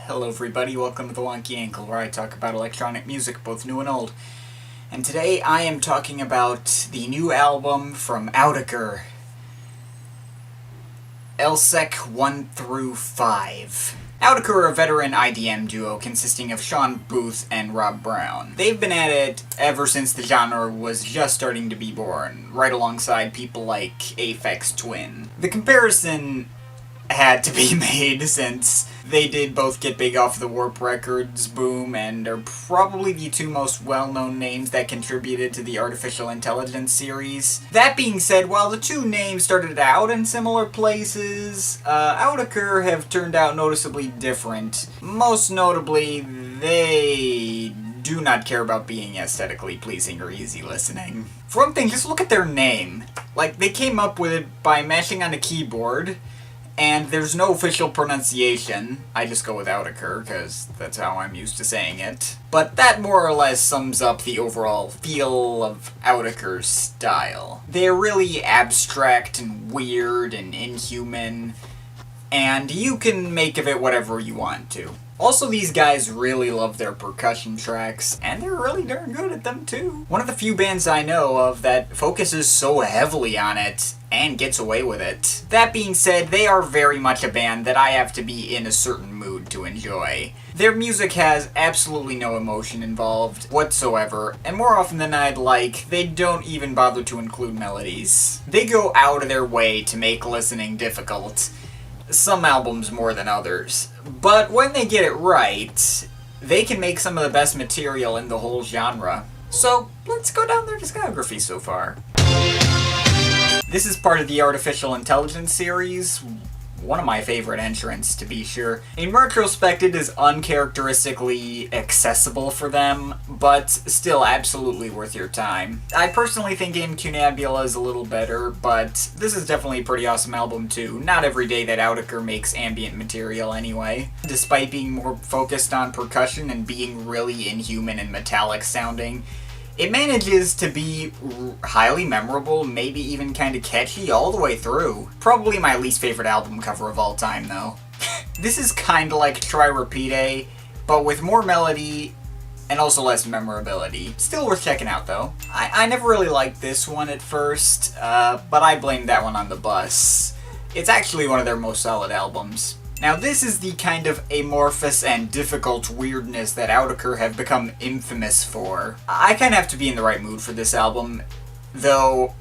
Hello everybody, welcome to the Wonky Ankle, where I talk about electronic music, both new and old. And today I am talking about the new album from Autechre, elseq 1 through 5. Autechre are a veteran IDM duo consisting of Sean Booth and Rob Brown. They've been at it ever since the genre was just starting to be born, right alongside people like Aphex Twin. The comparison had to be made since they did both get big off the Warp Records boom and are probably the two most well-known names that contributed to the Artificial Intelligence series. That being said, while the two names started out in similar places, Autechre have turned out noticeably different. Most notably, they do not care about being aesthetically pleasing or easy listening. For one thing, just look at their name. Like, they came up with it by mashing on a keyboard, and there's no official pronunciation. I just go with Autechre, because that's how I'm used to saying it. But that more or less sums up the overall feel of Autechre's style. They're really abstract and weird and inhuman, and you can make of it whatever you want to. Also, these guys really love their percussion tracks, and they're really darn good at them too. One of the few bands I know of that focuses so heavily on it, and gets away with it. That being said, they are very much a band that I have to be in a certain mood to enjoy. Their music has absolutely no emotion involved whatsoever, and more often than I'd like, they don't even bother to include melodies. They go out of their way to make listening difficult. Some albums more than others. But when they get it right, they can make some of the best material in the whole genre. So, let's go down their discography so far. This is part of the Artificial Intelligence series, one of my favorite entrants, to be sure. In retrospective, it is uncharacteristically accessible for them, but still absolutely worth your time. I personally think cinereaL is a little better, but this is definitely a pretty awesome album too. Not every day that Autechre makes ambient material anyway. Despite being more focused on percussion and being really inhuman and metallic sounding, it manages to be highly memorable, maybe even kinda catchy all the way through. Probably my least favorite album cover of all time, though. This is kinda like Try Repeat, but with more melody and also less memorability. Still worth checking out, though. I never really liked this one at first, but I blamed that one on the bus. It's actually one of their most solid albums. Now, this is the kind of amorphous and difficult weirdness that Autechre have become infamous for. I kind of have to be in the right mood for this album, though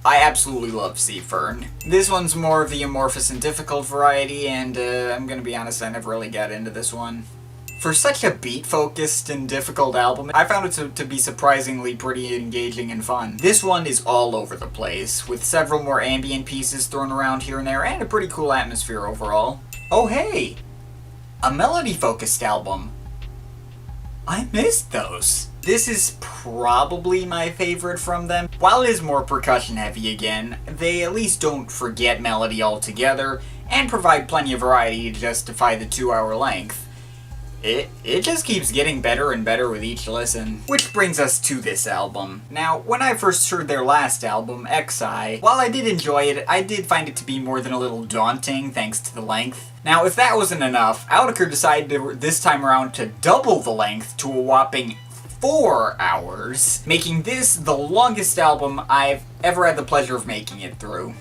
I absolutely love Sea Fern. This one's more of the amorphous and difficult variety, and I'm gonna be honest, I never really got into this one. For such a beat-focused and difficult album, I found it to be surprisingly pretty engaging and fun. This one is all over the place, with several more ambient pieces thrown around here and there, and a pretty cool atmosphere overall. Oh hey! A melody-focused album. I missed those. This is probably my favorite from them. While it is more percussion-heavy again, they at least don't forget melody altogether, and provide plenty of variety to justify the 2-hour length. It just keeps getting better and better with each listen. Which brings us to this album. Now, when I first heard their last album, XI, while I did enjoy it, I did find it to be more than a little daunting thanks to the length. Now, if that wasn't enough, Autechre decided this time around to double the length to a whopping 4 hours, making this the longest album I've ever had the pleasure of making it through.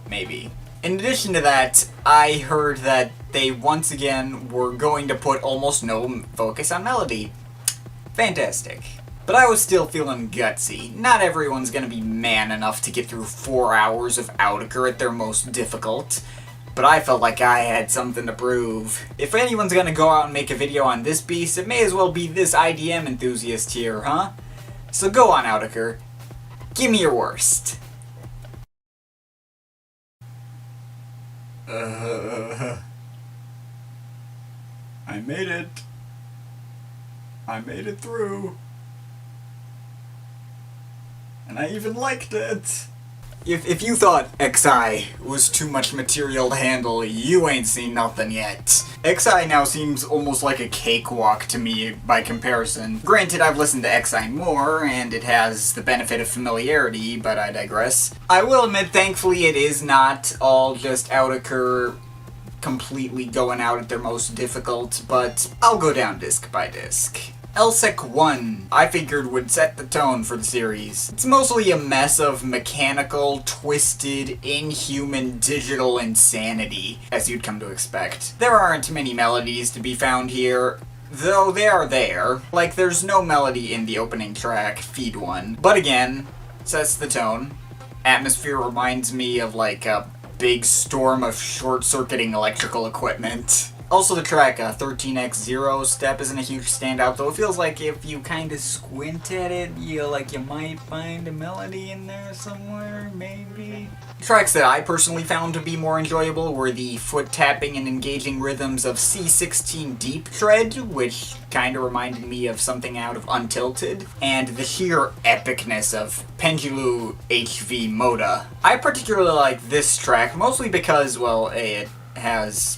Maybe. In addition to that, I heard that they once again were going to put almost no focus on melody. Fantastic. But I was still feeling gutsy. Not everyone's gonna be man enough to get through 4 hours of Autechre at their most difficult, but I felt like I had something to prove. If anyone's gonna go out and make a video on this beast, it may as well be this IDM enthusiast here, huh? So go on, Autechre. Give me your worst. I made it. I made it through. And I even liked it. If you thought XI was too much material to handle, you ain't seen nothing yet. XI now seems almost like a cakewalk to me by comparison. Granted, I've listened to XI more, and it has the benefit of familiarity, but I digress. I will admit, thankfully, it is not all just Autechre completely going out at their most difficult, but I'll go down disc by disc. elseq 1, I figured would set the tone for the series. It's mostly a mess of mechanical, twisted, inhuman digital insanity, as you'd come to expect. There aren't many melodies to be found here, though they are there. Like, there's no melody in the opening track, Feed 1, but again, sets the tone. Atmosphere reminds me of like a big storm of short-circuiting electrical equipment. Also, the track 13x0 step isn't a huge standout, though it feels like if you kind of squint at it, you might find a melody in there somewhere, maybe? Tracks that I personally found to be more enjoyable were the foot-tapping and engaging rhythms of C16 Deep Tread, which kind of reminded me of something out of Untilted, and the sheer epicness of pendulu HV Moda. I particularly like this track, mostly because, well, it has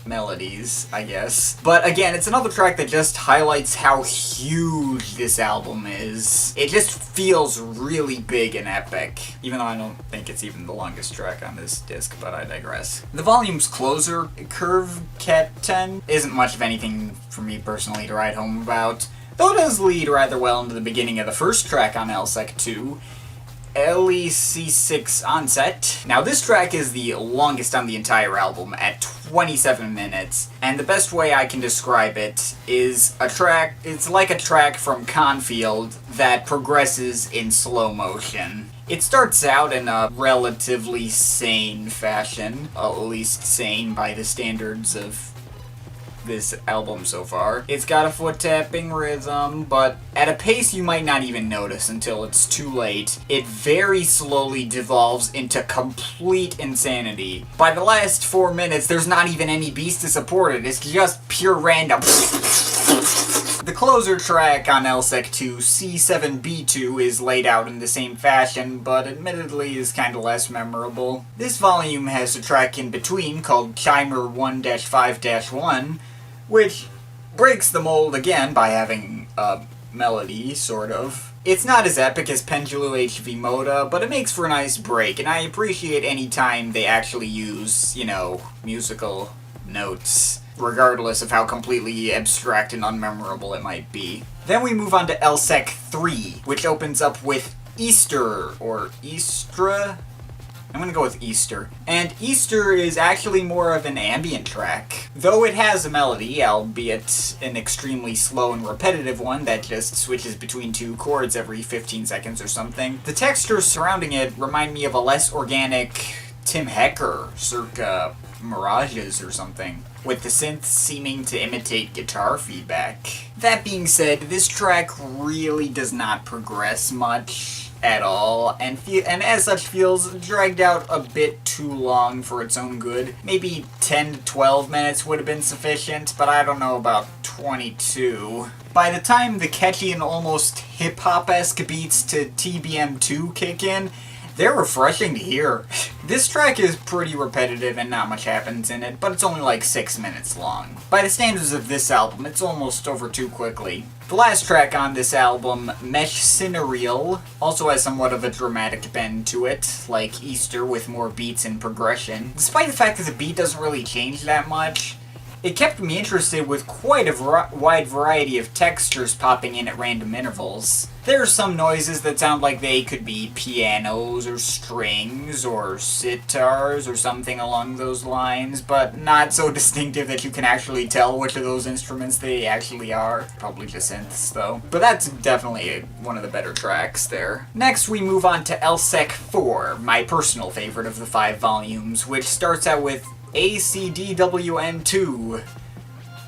melodies, I guess. But again, it's another track that just highlights how huge this album is. It just feels really big and epic, even though I don't think it's even the longest track on this disc, but I digress. The volume's closer, Curve Cat 10, isn't much of anything for me personally to write home about, though it does lead rather well into the beginning of the first track on elseq 2, LEC6 Onset. Now this track is the longest on the entire album at 27 minutes, and the best way I can describe it is it's like a track from Confield that progresses in slow motion. It starts out in a relatively sane fashion, at least sane by the standards of this album so far. It's got a foot-tapping rhythm, but at a pace you might not even notice until it's too late. It very slowly devolves into complete insanity. By the last 4 minutes, there's not even any beats to support it. It's just pure random. The closer track on elseq 2, C7B2, is laid out in the same fashion, but admittedly is kinda less memorable. This volume has a track in between called Chimer 1-5-1, which breaks the mold again by having a melody, sort of. It's not as epic as pendulu HV Moda, but it makes for a nice break, and I appreciate any time they actually use, musical notes, regardless of how completely abstract and unmemorable it might be. Then we move on to elseq 3, which opens up with Eastre, or eastre? I'm gonna go with Eastre. And Eastre is actually more of an ambient track. Though it has a melody, albeit an extremely slow and repetitive one that just switches between 2 chords every 15 seconds or something, the textures surrounding it remind me of a less organic Tim Hecker, circa Mirages or something, with the synth seeming to imitate guitar feedback. That being said, this track really does not progress much at all, and as such feels dragged out a bit too long for its own good. Maybe 10 to 12 minutes would have been sufficient, but I don't know about 22. By the time the catchy and almost hip-hop-esque beats to TBM2 kick in, they're refreshing to hear. This track is pretty repetitive and not much happens in it, but it's only like 6 minutes long. By the standards of this album, it's almost over too quickly. The last track on this album, Mesh cinereaL, also has somewhat of a dramatic bend to it, like Eastre with more beats and progression. Despite the fact that the beat doesn't really change that much, it kept me interested with quite a wide variety of textures popping in at random intervals. There are some noises that sound like they could be pianos or strings or sitars or something along those lines, but not so distinctive that you can actually tell which of those instruments they actually are. Probably just synths, though. But that's definitely one of the better tracks there. Next, we move on to elseq 4, my personal favorite of the 5 volumes, which starts out with ACDWN2,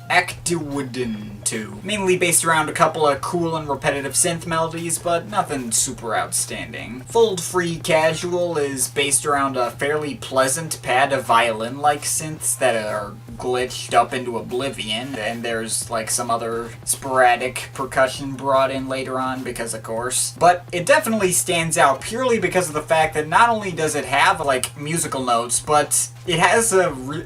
Actiwooden 2, mainly based around a couple of cool and repetitive synth melodies, but nothing super outstanding. Foldfree Casual is based around a fairly pleasant pad of violin-like synths that are glitched up into oblivion, and there's like some other sporadic percussion brought in later on because of course. But it definitely stands out purely because of the fact that not only does it have like musical notes, but It has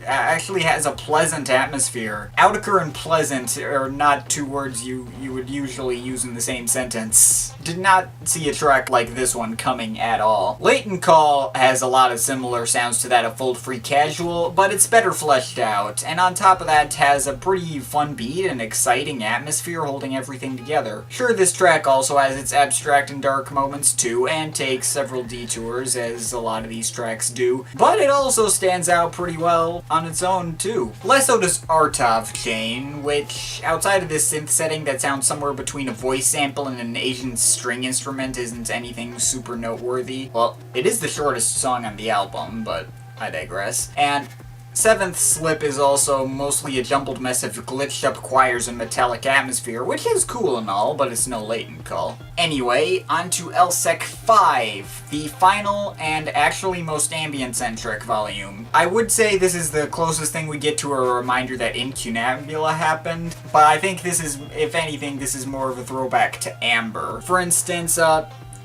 actually has a pleasant atmosphere. Autechre and pleasant are not two words you would usually use in the same sentence. Did not see a track like this one coming at all. Latentcall has a lot of similar sounds to that of foldfree casual, but it's better fleshed out, and on top of that has a pretty fun beat and exciting atmosphere holding everything together. Sure, this track also has its abstract and dark moments too, and takes several detours, as a lot of these tracks do, but it also stands out pretty well on its own too. Less so does Autechre, which, outside of this synth setting that sounds somewhere between a voice sample and an Asian string instrument, isn't anything super noteworthy. Well, it is the shortest song on the album, but I digress. And Seventh Slip is also mostly a jumbled mess of glitched up choirs and metallic atmosphere, which is cool and all, but it's no Latentcall. Anyway, on to elseq 5, the final and actually most ambient-centric volume. I would say this is the closest thing we get to a reminder that Incunabula happened, but I think this is, if anything, this is more of a throwback to Amber. For instance,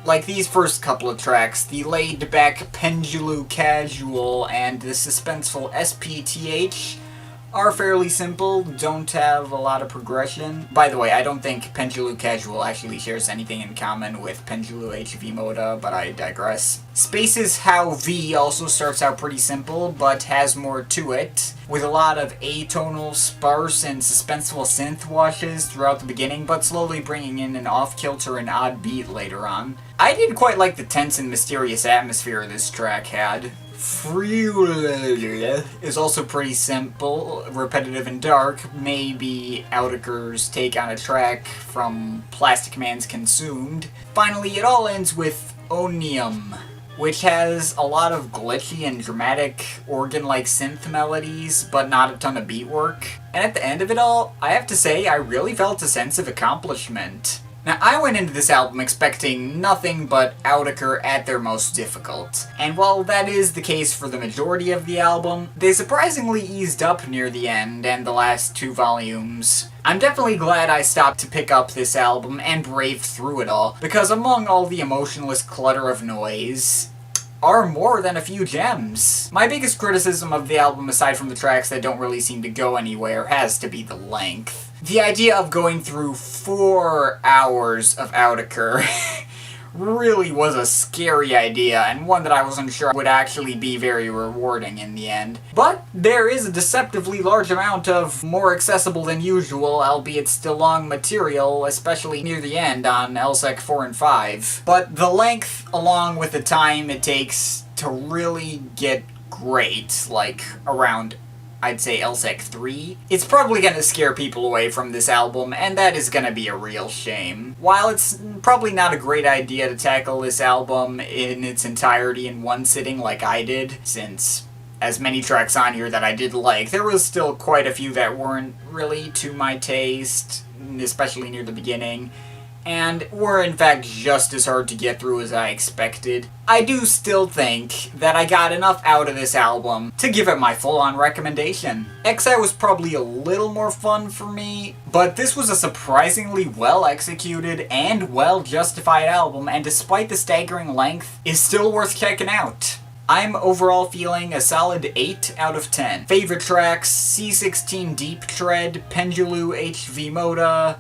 like these first couple of tracks, the laid-back pendulu casual and the suspenseful SPTH are fairly simple, don't have a lot of progression. By the way, I don't think pendulu casual actually shares anything in common with pendulu HV moda, but I digress. Spaces How V also starts out pretty simple, but has more to it, with a lot of atonal, sparse, and suspenseful synth washes throughout the beginning, but slowly bringing in an off-kilter and odd beat later on. I did quite like the tense and mysterious atmosphere this track had. Freulaeux is also pretty simple, repetitive and dark, maybe Autechre's take on a track from Plastic Man's Consumed. Finally, it all ends with Onium, which has a lot of glitchy and dramatic organ-like synth melodies, but not a ton of beat work. And at the end of it all, I have to say I really felt a sense of accomplishment. Now, I went into this album expecting nothing but Autechre at their most difficult, and while that is the case for the majority of the album, they surprisingly eased up near the end and the last 2 volumes. I'm definitely glad I stopped to pick up this album and braved through it all, because among all the emotionless clutter of noise are more than a few gems. My biggest criticism of the album, aside from the tracks that don't really seem to go anywhere, has to be the length. The idea of going through 4 hours of Autechre really was a scary idea, and one that I wasn't sure would actually be very rewarding in the end. But there is a deceptively large amount of more accessible than usual, albeit still long material, especially near the end on elseq 4 and 5. But the length, along with the time it takes to really get great, like around I'd say elseq 3, it's probably gonna scare people away from this album, and that is gonna be a real shame. While it's probably not a great idea to tackle this album in its entirety in one sitting like I did, since as many tracks on here that I did like, there was still quite a few that weren't really to my taste, especially near the beginning, and were in fact just as hard to get through as I expected. I do still think that I got enough out of this album to give it my full-on recommendation. XI was probably a little more fun for me, but this was a surprisingly well-executed and well-justified album, and despite the staggering length, is still worth checking out. I'm overall feeling a solid 8 out of 10. Favorite tracks: C16 Deep Tread, Pendulu HV Moda,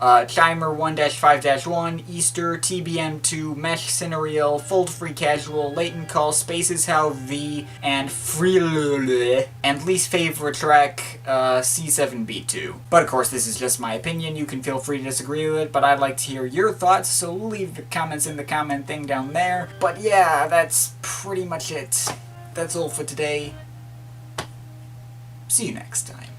Chimer 1-5-1, Eastre, TBM2, Mesh cinereaL, foldfree casual, Latentcall, Spaces How V, and freulaeux, and least favorite track, C7B2. But of course, this is just my opinion. You can feel free to disagree with it, but I'd like to hear your thoughts, so leave the comments in the comment thing down there. But yeah, that's pretty much it. That's all for today. See you next time.